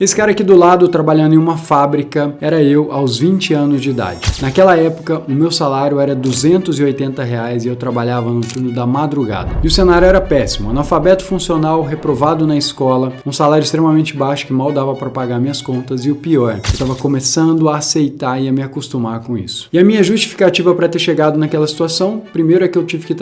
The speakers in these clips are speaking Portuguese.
Esse cara aqui do lado, trabalhando em uma fábrica, era eu aos 20 anos de idade. Naquela época, o meu salário era R$280 e eu trabalhava no turno da madrugada. E o cenário era péssimo, analfabeto funcional, reprovado na escola, um salário extremamente baixo que mal dava para pagar minhas contas e o pior, eu estava começando a aceitar e a me acostumar com isso. E a minha justificativa para ter chegado naquela situação, primeiro é que eu tive que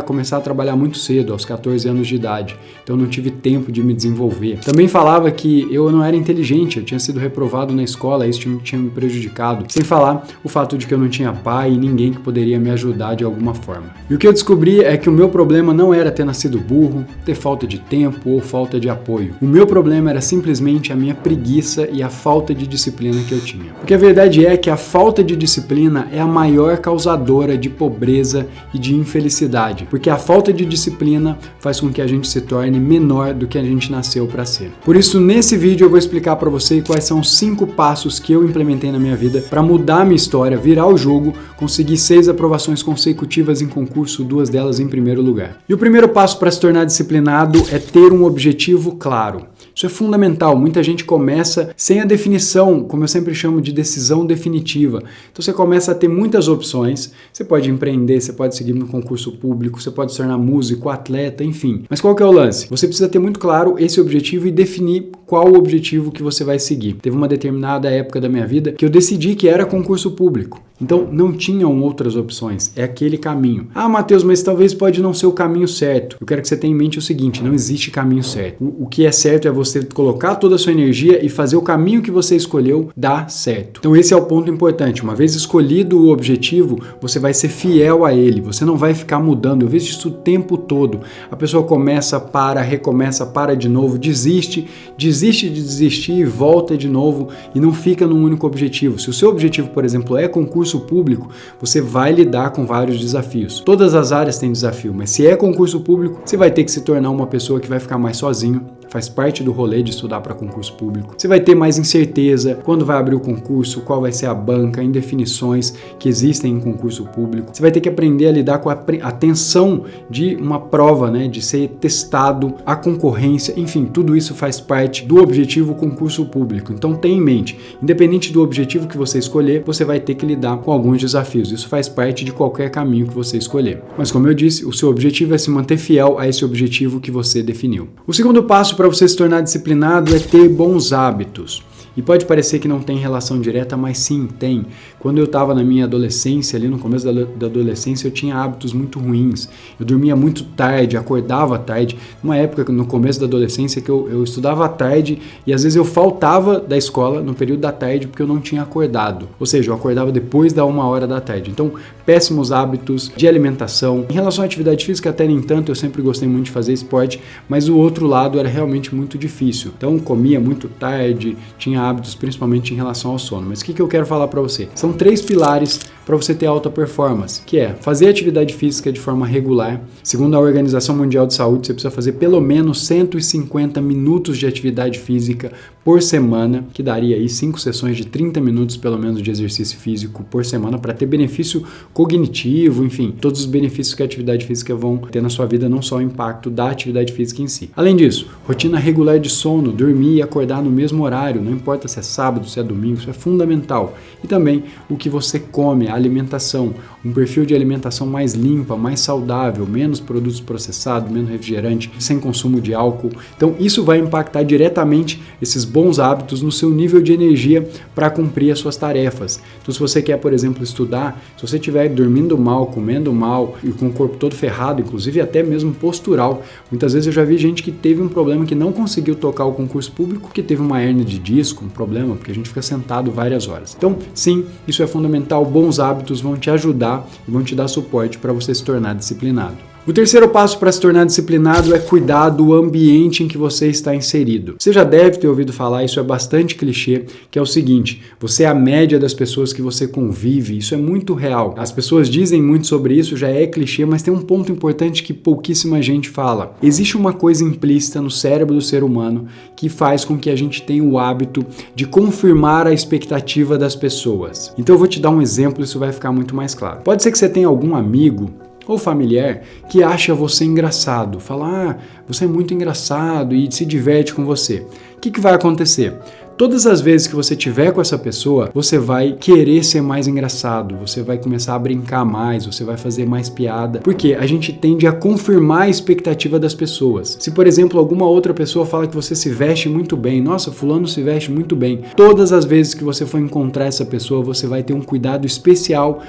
começar a trabalhar muito cedo, aos 14 anos de idade, então eu não tive tempo de me desenvolver. Também falava que eu não era inteligente, eu tinha sido reprovado na escola, isso tinha me prejudicado, sem falar o fato de que eu não tinha pai e ninguém que poderia me ajudar de alguma forma. E o que eu descobri é que o meu problema não era ter nascido burro, ter falta de tempo ou falta de apoio. O meu problema era simplesmente a minha preguiça e a falta de disciplina que eu tinha. Porque a verdade é que a falta de disciplina é a maior causadora de pobreza e de infelicidade, porque a falta de disciplina faz com que a gente se torne menor do que a gente nasceu para ser. Por isso, nesse vídeo eu vou explicar para você quais são os 5 passos que eu implementei na minha vida para mudar a minha história, virar o jogo, conseguir 6 aprovações consecutivas em concurso, 2 delas em primeiro lugar. E o primeiro passo para se tornar disciplinado é ter um objetivo claro. Isso é fundamental, muita gente começa sem a definição, como eu sempre chamo de decisão definitiva. Então você começa a ter muitas opções, você pode empreender, você pode seguir no concurso público, você pode se tornar músico, atleta, enfim. Mas qual que é o lance? Você precisa ter muito claro esse objetivo e definir qual o objetivo que você vai seguir. Teve uma determinada época da minha vida que eu decidi que era concurso público. Então não tinham outras opções, é aquele caminho. Ah, Matheus, mas talvez pode não ser o caminho certo. Eu quero que você tenha em mente o seguinte, não existe caminho certo. O que é certo é você colocar toda a sua energia e fazer o caminho que você escolheu dar certo. Então esse é o ponto importante. Uma vez escolhido o objetivo, você vai ser fiel a ele, você não vai ficar mudando. Eu vejo isso o tempo todo. A pessoa começa, para, recomeça, para de novo, desiste de desistir e volta de novo e não fica num único objetivo. Se o seu objetivo, por exemplo, é concurso público, você vai lidar com vários desafios. Todas as áreas têm desafio, mas se é concurso público, você vai ter que se tornar uma pessoa que vai ficar mais sozinho. Faz parte do rolê de estudar para concurso público. Você vai ter mais incerteza quando vai abrir o concurso, qual vai ser a banca, indefinições que existem em concurso público. Você vai ter que aprender a lidar com a tensão de uma prova, né, de ser testado, a concorrência, enfim, tudo isso faz parte do objetivo concurso público. Então tenha em mente, independente do objetivo que você escolher, você vai ter que lidar com alguns desafios. Isso faz parte de qualquer caminho que você escolher. Mas como eu disse, o seu objetivo é se manter fiel a esse objetivo que você definiu. O segundo passo para você se tornar disciplinado é ter bons hábitos. E pode parecer que não tem relação direta, mas sim, tem. Quando eu estava na minha adolescência, ali no começo da adolescência, eu tinha hábitos muito ruins. Eu dormia muito tarde, acordava tarde. Numa época, no começo da adolescência, que eu estudava à tarde e às vezes eu faltava da escola no período da tarde porque eu não tinha acordado. Ou seja, eu acordava depois da 1h da tarde. Então, péssimos hábitos de alimentação. Em relação à atividade física, até nem tanto, eu sempre gostei muito de fazer esporte, mas o outro lado era realmente muito difícil. Então, comia muito tarde, tinha hábitos principalmente em relação ao sono. Mas o que eu quero falar para você? São 3 pilares para você ter alta performance, que é fazer atividade física de forma regular. Segundo a Organização Mundial de Saúde, você precisa fazer pelo menos 150 minutos de atividade física por semana, que daria aí 5 sessões de 30 minutos pelo menos de exercício físico por semana para ter benefício cognitivo, enfim, todos os benefícios que a atividade física vão ter na sua vida, não só o impacto da atividade física em si. Além disso, rotina regular de sono, dormir e acordar no mesmo horário, não importa se é sábado, se é domingo, isso é fundamental. E também o que você come, a alimentação, um perfil de alimentação mais limpa, mais saudável, menos produtos processados, menos refrigerante, sem consumo de álcool. Então isso vai impactar diretamente esses bons hábitos no seu nível de energia para cumprir as suas tarefas. Então se você quer, por exemplo, estudar, se você estiver dormindo mal, comendo mal e com o corpo todo ferrado, inclusive até mesmo postural, muitas vezes eu já vi gente que teve um problema que não conseguiu tocar o concurso público, que teve uma hérnia de disco, um problema, porque a gente fica sentado várias horas. Então sim, isso é fundamental, bons hábitos vão te ajudar e vão te dar suporte para você se tornar disciplinado. O terceiro passo para se tornar disciplinado é cuidar do ambiente em que você está inserido. Você já deve ter ouvido falar, isso é bastante clichê, que é o seguinte, você é a média das pessoas que você convive, isso é muito real. As pessoas dizem muito sobre isso, já é clichê, mas tem um ponto importante que pouquíssima gente fala. Existe uma coisa implícita no cérebro do ser humano que faz com que a gente tenha o hábito de confirmar a expectativa das pessoas. Então eu vou te dar um exemplo, isso vai ficar muito mais claro. Pode ser que você tenha algum amigo ou familiar que acha você engraçado, fala, você é muito engraçado e se diverte com você. O que vai acontecer? Todas as vezes que você tiver com essa pessoa, você vai querer ser mais engraçado, você vai começar a brincar mais, você vai fazer mais piada, porque a gente tende a confirmar a expectativa das pessoas. Se, por exemplo, alguma outra pessoa fala que você se veste muito bem, nossa, fulano se veste muito bem, todas as vezes que você for encontrar essa pessoa, você vai ter um cuidado especial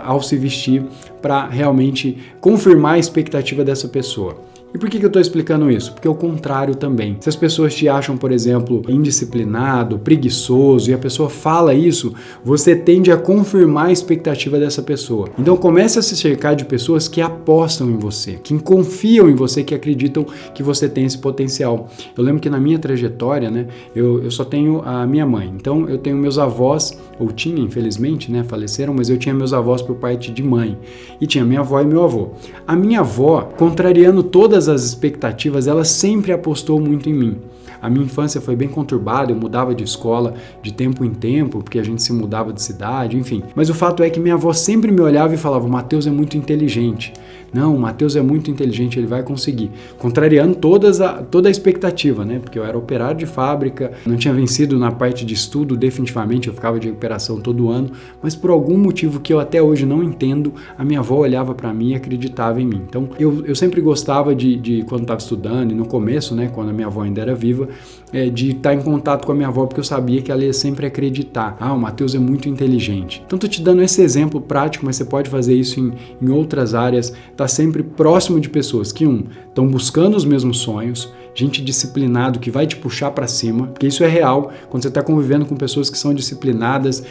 ao se vestir, para realmente confirmar a expectativa dessa pessoa. E por que eu estou explicando isso? Porque é o contrário também. Se as pessoas te acham, por exemplo, indisciplinado, preguiçoso, e a pessoa fala isso, você tende a confirmar a expectativa dessa pessoa. Então comece a se cercar de pessoas que apostam em você, que confiam em você, que acreditam que você tem esse potencial. Eu lembro que na minha trajetória, né, eu só tenho a minha mãe. Então eu tenho meus avós, ou tinha, infelizmente, né, faleceram, mas eu tinha meus avós por parte de mãe. E tinha minha avó e meu avô. A minha avó, contrariando todas as expectativas, ela sempre apostou muito em mim. A minha infância foi bem conturbada, eu mudava de escola de tempo em tempo, porque a gente se mudava de cidade, enfim. Mas o fato é que minha avó sempre me olhava e falava, o Matheus é muito inteligente. Não, o Matheus é muito inteligente, ele vai conseguir. Contrariando toda a expectativa, né? Porque eu era operário de fábrica, não tinha vencido na parte de estudo, definitivamente, eu ficava de recuperação todo ano, mas por algum motivo que eu até hoje não entendo, a minha avó olhava para mim e acreditava em mim. Então, eu sempre gostava de quando estava estudando, e no começo, né, quando a minha avó ainda era viva, de estar em contato com a minha avó, porque eu sabia que ela ia sempre acreditar. O Matheus é muito inteligente. Então, estou te dando esse exemplo prático, mas você pode fazer isso em outras áreas. Tá sempre próximo de pessoas que, estão buscando os mesmos sonhos, gente disciplinado que vai te puxar para cima, porque isso é real. Quando você está convivendo com pessoas que são disciplinadas,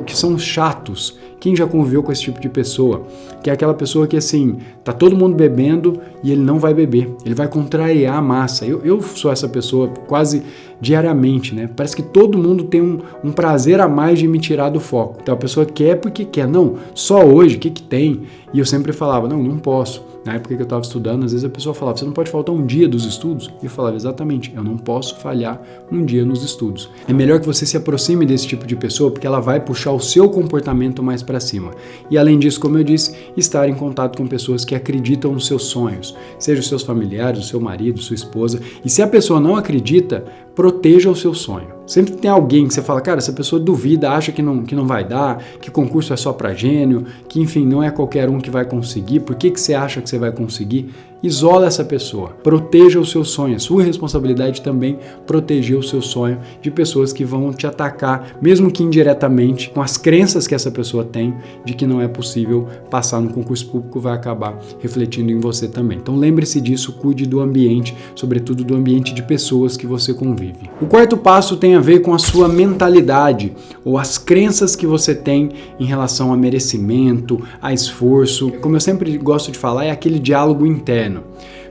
que são chatos, quem já conviveu com esse tipo de pessoa? Que é aquela pessoa que, assim, tá todo mundo bebendo e ele não vai beber, ele vai contrariar a massa. Eu sou essa pessoa quase diariamente, né? Parece que todo mundo tem um prazer a mais de me tirar do foco. Então a pessoa quer porque quer, não, só hoje, o que tem? E eu sempre falava, não posso. Na época que eu estava estudando, às vezes a pessoa falava, você não pode faltar um dia dos estudos? E eu falava, exatamente, eu não posso falhar um dia nos estudos. É melhor que você se aproxime desse tipo de pessoa, porque ela vai puxar o seu comportamento mais para cima. E além disso, como eu disse, estar em contato com pessoas que acreditam nos seus sonhos, seja os seus familiares, o seu marido, sua esposa. E se a pessoa não acredita, proteja o seu sonho. Sempre tem alguém que você fala, cara, essa pessoa duvida, acha que não vai dar, que concurso é só para gênio, que enfim, não é qualquer um que vai conseguir, por que você acha que você vai conseguir? Isola essa pessoa, proteja o seu sonho, é sua responsabilidade também proteger o seu sonho de pessoas que vão te atacar, mesmo que indiretamente, com as crenças que essa pessoa tem de que não é possível passar no concurso público, vai acabar refletindo em você também. Então lembre-se disso, cuide do ambiente, sobretudo do ambiente de pessoas que você convive. O quarto passo tem a ver com a sua mentalidade, ou as crenças que você tem em relação a merecimento, a esforço. Como eu sempre gosto de falar, é aquele diálogo interno.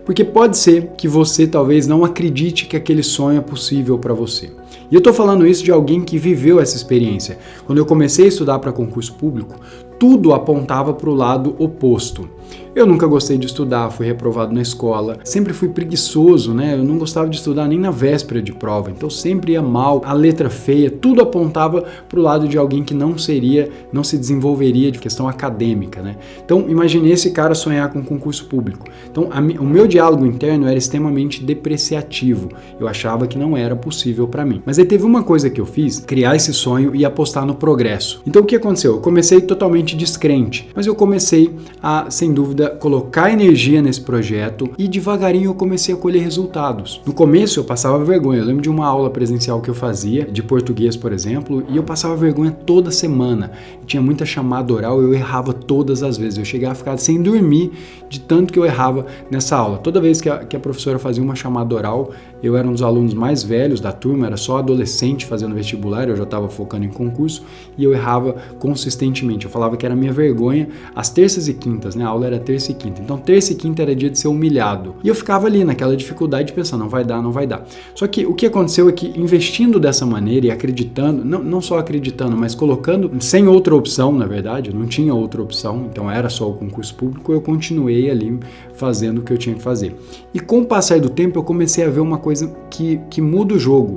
Porque pode ser que você talvez não acredite que aquele sonho é possível para você. E eu estou falando isso de alguém que viveu essa experiência. Quando eu comecei a estudar para concurso público, tudo apontava para o lado oposto. Eu nunca gostei de estudar, fui reprovado na escola, sempre fui preguiçoso, né? Eu não gostava de estudar nem na véspera de prova, então sempre ia mal, a letra feia, tudo apontava para o lado de alguém que não se desenvolveria de questão acadêmica, né? Então imagine esse cara sonhar com um concurso público. Então o meu diálogo interno era extremamente depreciativo, eu achava que não era possível para mim. Mas aí teve uma coisa que eu fiz, criar esse sonho e apostar no progresso. Então o que aconteceu? Eu comecei totalmente descrente, mas eu comecei a, sem dúvida, colocar energia nesse projeto e devagarinho eu comecei a colher resultados. No começo eu passava vergonha, eu lembro de uma aula presencial que eu fazia, de português, por exemplo, e eu passava vergonha toda semana. Tinha muita chamada oral, eu errava todas as vezes, eu chegava a ficar sem dormir de tanto que eu errava nessa aula. Toda vez que a professora fazia uma chamada oral, eu era um dos alunos mais velhos da turma, era só adolescente fazendo vestibular, eu já estava focando em concurso, e eu errava consistentemente. Eu falava que era minha vergonha às terças e quintas, né? A aula era terça e quinta. Então, terça e quinta era dia de ser humilhado. E eu ficava ali naquela dificuldade pensando, não vai dar, não vai dar. Só que o que aconteceu é que investindo dessa maneira e acreditando, não só acreditando, mas colocando sem outra opção, na verdade, eu não tinha outra opção, então era só o concurso público, eu continuei ali fazendo o que eu tinha que fazer. E com o passar do tempo, eu comecei a ver uma coisa que muda o jogo,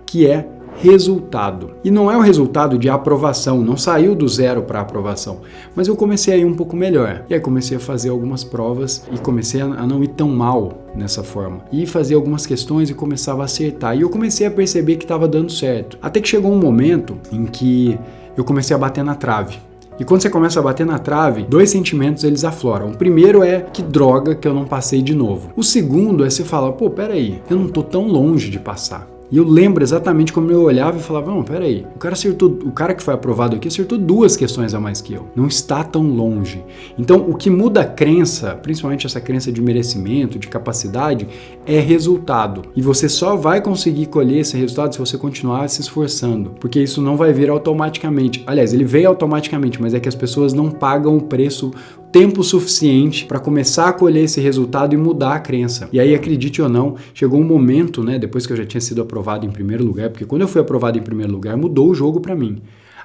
que é resultado. E não é o resultado de aprovação, não saiu do zero para aprovação, mas eu comecei a ir um pouco melhor. E aí comecei a fazer algumas provas e comecei a não ir tão mal nessa forma. E fazia algumas questões e começava a acertar. E eu comecei a perceber que estava dando certo. Até que chegou um momento em que eu comecei a bater na trave. E quando você começa a bater na trave, dois sentimentos eles afloram. O primeiro é, que droga que eu não passei de novo. O segundo é você falar, pô, peraí, eu não tô tão longe de passar. E eu lembro exatamente como eu olhava e falava, não, peraí, o cara que foi aprovado aqui acertou 2 questões a mais que eu. Não está tão longe. Então, o que muda a crença, principalmente essa crença de merecimento, de capacidade, é resultado. E você só vai conseguir colher esse resultado se você continuar se esforçando. Porque isso não vai vir automaticamente. Aliás, ele veio automaticamente, mas é que as pessoas não pagam o preço tempo suficiente para começar a colher esse resultado e mudar a crença. E aí, acredite ou não, chegou um momento, né, depois que eu já tinha sido aprovado em primeiro lugar, porque quando eu fui aprovado em primeiro lugar, mudou o jogo para mim.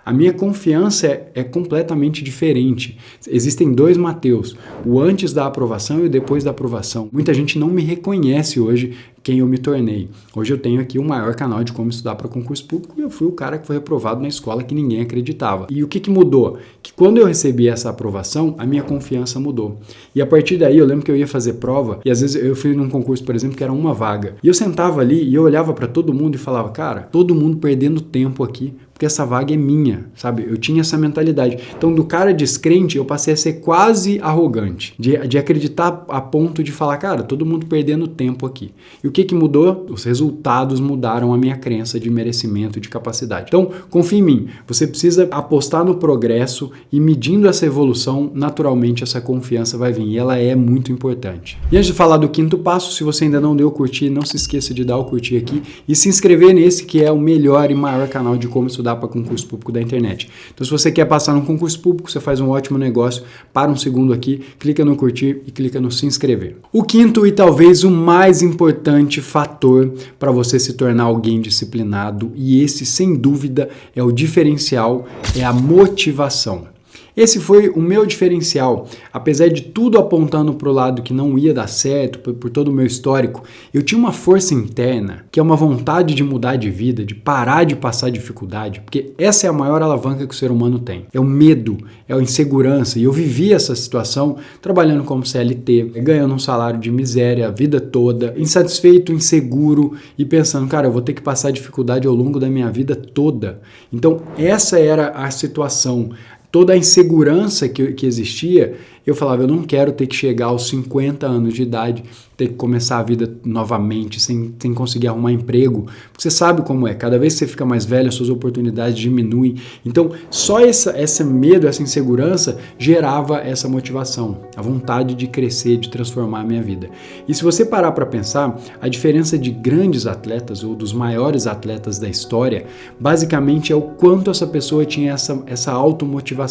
A minha confiança é completamente diferente. Existem 2 Mateus, o antes da aprovação e o depois da aprovação. Muita gente não me reconhece hoje quem eu me tornei. Hoje eu tenho aqui o maior canal de como estudar para concurso público e eu fui o cara que foi reprovado na escola que ninguém acreditava. E o que mudou? Que quando eu recebi essa aprovação, a minha confiança mudou. E a partir daí eu lembro que eu ia fazer prova e às vezes eu fui num concurso, por exemplo, que era uma vaga. E eu sentava ali e eu olhava para todo mundo e falava, cara, todo mundo perdendo tempo aqui, porque essa vaga é minha, sabe? Eu tinha essa mentalidade. Então, do cara descrente, eu passei a ser quase arrogante, de acreditar a ponto de falar, cara, todo mundo perdendo tempo aqui. E o que mudou? Os resultados mudaram a minha crença de merecimento e de capacidade. Então, confia em mim. Você precisa apostar no progresso e medindo essa evolução, naturalmente essa confiança vai vir. E ela é muito importante. E antes de falar do 5º passo, se você ainda não deu curtir, não se esqueça de dar o curtir aqui e se inscrever nesse que é o melhor e maior canal de como estudar para concurso público da internet. Então, se você quer passar num concurso público, você faz um ótimo negócio, para um segundo aqui, clica no curtir e clica no se inscrever. O 5º e talvez o mais importante fator para você se tornar alguém disciplinado, e esse sem dúvida é o diferencial, é a motivação. Esse foi o meu diferencial. Apesar de tudo apontando para o lado que não ia dar certo, por todo o meu histórico, eu tinha uma força interna, que é uma vontade de mudar de vida, de parar de passar dificuldade, porque essa é a maior alavanca que o ser humano tem. É o medo, é a insegurança, e eu vivi essa situação trabalhando como CLT, ganhando um salário de miséria a vida toda, insatisfeito, inseguro e pensando, cara, eu vou ter que passar dificuldade ao longo da minha vida toda. Então, essa era a situação. Toda a insegurança que existia, eu falava, eu não quero ter que chegar aos 50 anos de idade, ter que começar a vida novamente, sem conseguir arrumar emprego. Porque você sabe como é, cada vez que você fica mais velho, as suas oportunidades diminuem. Então, só esse medo, essa insegurança, gerava essa motivação, a vontade de crescer, de transformar a minha vida. E se você parar para pensar, a diferença de grandes atletas, ou dos maiores atletas da história, basicamente é o quanto essa pessoa tinha essa automotivação.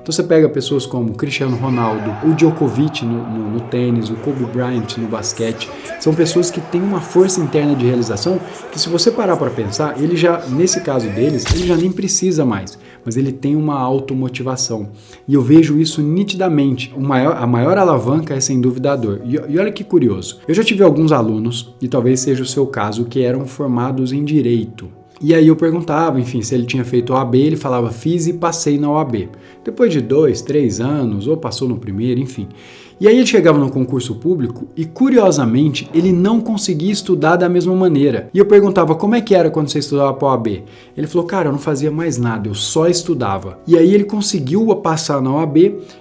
Então você pega pessoas como Cristiano Ronaldo, o Djokovic no tênis, o Kobe Bryant no basquete, são pessoas que têm uma força interna de realização que, se você parar para pensar, ele já, nesse caso deles, ele já nem precisa mais, mas ele tem uma automotivação. E eu vejo isso nitidamente. A maior alavanca é, sem dúvida, a dor. E olha que curioso, eu já tive alguns alunos, e talvez seja o seu caso, que eram formados em Direito. E aí eu perguntava, enfim, se ele tinha feito OAB, ele falava, fiz e passei na OAB. Depois de 2, 3 anos, ou passou no primeiro, enfim. E aí ele chegava no concurso público e, curiosamente, ele não conseguia estudar da mesma maneira. E eu perguntava, como é que era quando você estudava para a OAB? Ele falou, cara, eu não fazia mais nada, eu só estudava. E aí ele conseguiu passar na OAB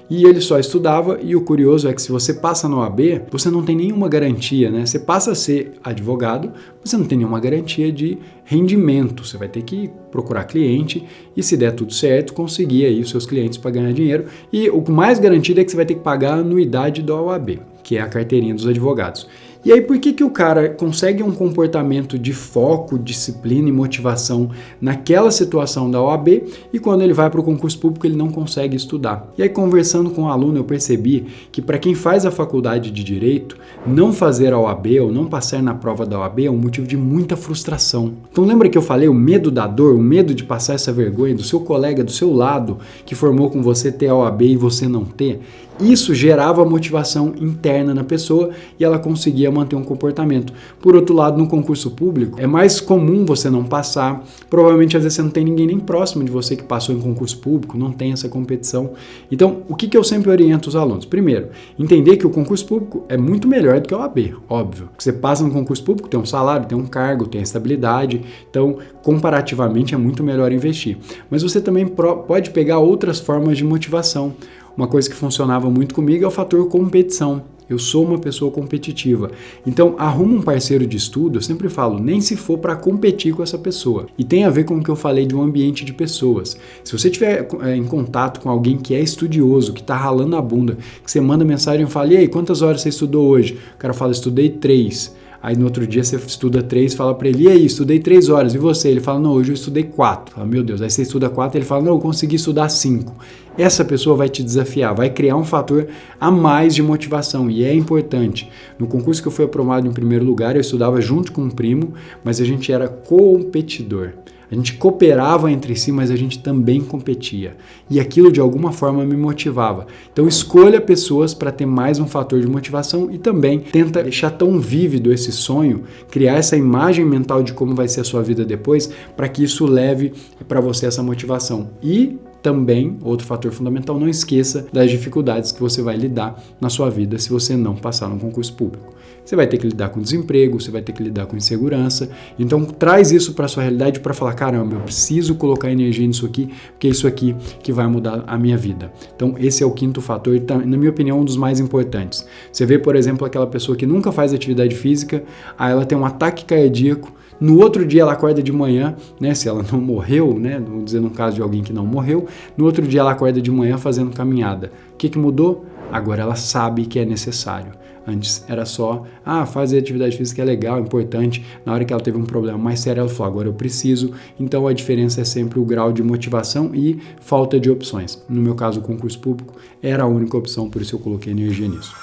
e ele só estudava. E o curioso é que, se você passa na OAB, você não tem nenhuma garantia, né? Você passa a ser advogado, você não tem nenhuma garantia de rendimento. Você vai ter que procurar cliente e, se der tudo certo, conseguir aí os seus clientes para ganhar dinheiro. E o mais garantido é que você vai ter que pagar a anuidade da OAB, que é a carteirinha dos advogados. E aí, por que o cara consegue um comportamento de foco, disciplina e motivação naquela situação da OAB, e quando ele vai para o concurso público ele não consegue estudar? E aí, conversando com o aluno, eu percebi que, para quem faz a faculdade de Direito, não fazer a OAB ou não passar na prova da OAB é um motivo de muita frustração. Então, lembra que eu falei o medo da dor, o medo de passar essa vergonha do seu colega do seu lado, que formou com você ter a OAB e você não ter? Isso gerava motivação interna interna na pessoa e ela conseguia manter um comportamento. Por outro lado, no concurso público, é mais comum você não passar, provavelmente às vezes você não tem ninguém nem próximo de você que passou em concurso público, não tem essa competição. Então, o que eu sempre oriento os alunos? Primeiro, entender que o concurso público é muito melhor do que a OAB, óbvio. Você passa no concurso público, tem um salário, tem um cargo, tem a estabilidade, então, comparativamente, é muito melhor investir. Mas você também pode pegar outras formas de motivação. Uma coisa que funcionava muito comigo é o fator competição. Eu sou uma pessoa competitiva. Então, arruma um parceiro de estudo, eu sempre falo, nem se for para competir com essa pessoa. E tem a ver com o que eu falei de um ambiente de pessoas. Se você estiver em contato com alguém que é estudioso, que está ralando a bunda, que você manda mensagem e fala, e aí, quantas horas você estudou hoje? O cara fala, estudei 3. Aí no outro dia você estuda 3, fala pra ele, e aí, estudei 3 horas, e você? Ele fala, não, hoje eu estudei 4. Fala, meu Deus, aí você estuda 4, ele fala, não, eu consegui estudar 5. Essa pessoa vai te desafiar, vai criar um fator a mais de motivação, e é importante. No concurso que eu fui aprovado em primeiro lugar, eu estudava junto com um primo, mas a gente era competidor. A gente cooperava entre si, mas a gente também competia. E aquilo de alguma forma me motivava. Então escolha pessoas para ter mais um fator de motivação e também tenta deixar tão vívido esse sonho, criar essa imagem mental de como vai ser a sua vida depois, para que isso leve para você essa motivação. E também, outro fator fundamental, não esqueça das dificuldades que você vai lidar na sua vida se você não passar no concurso público. Você vai ter que lidar com desemprego, você vai ter que lidar com insegurança. Então, traz isso para a sua realidade para falar, caramba, eu preciso colocar energia nisso aqui, porque é isso aqui que vai mudar a minha vida. Então, esse é o quinto fator, na minha opinião, um dos mais importantes. Você vê, por exemplo, aquela pessoa que nunca faz atividade física, aí ela tem um ataque cardíaco, no outro dia ela acorda de manhã, né, se ela não morreu, né, vamos dizer num caso de alguém que não morreu, no outro dia ela acorda de manhã fazendo caminhada. O que mudou? Agora ela sabe que é necessário. Antes era só, fazer atividade física é legal, é importante. Na hora que ela teve um problema mais sério, ela falou, agora eu preciso. Então a diferença é sempre o grau de motivação e falta de opções. No meu caso, o concurso público era a única opção, por isso eu coloquei energia nisso.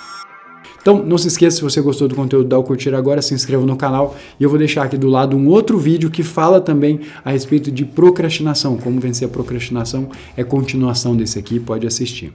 Então, não se esqueça, se você gostou do conteúdo, dá o curtir agora, se inscreva no canal e eu vou deixar aqui do lado um outro vídeo que fala também a respeito de procrastinação. Como vencer a procrastinação é continuação desse aqui, pode assistir.